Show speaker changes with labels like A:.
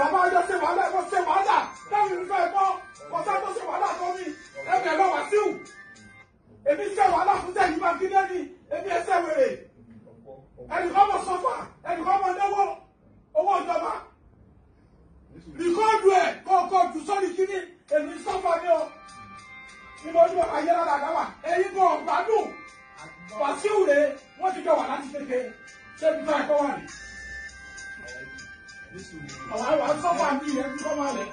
A: bàbá ọjọ́ ṣe wàhálà ẹ̀kọ́ ṣe wàhálà táwọn ìlú fẹ́ gbọ́ kọ́sá tó ṣe wàhálà tó ní ẹ̀bẹ̀ lọ Wàsíù èmi ṣe wàhálà fún tẹ̀yìn máa fi lẹ́ni èmi ẹsẹ̀ wèrè ẹnìkan mọ̀ sọ́fà ẹnìkan mọ̀ náwó owó ìjọba ìkọ́ọ̀dù ẹ̀ kọ̀ọ̀kan jù sọ́ni kíní èmi sọ́fà ní ọ ní mo ní bàbá yẹn lára àdáwà ẹ̀yin kan ọ̀gbádùn Wàsíù rẹ̀ wọ́n ti jọ wà láti kékeré ṣé ibi tó ẹ̀kọ́ wà ní. àwọn àwọn sọ́fà ní ilẹ̀ ẹ̀kọ́ máa lẹ̀.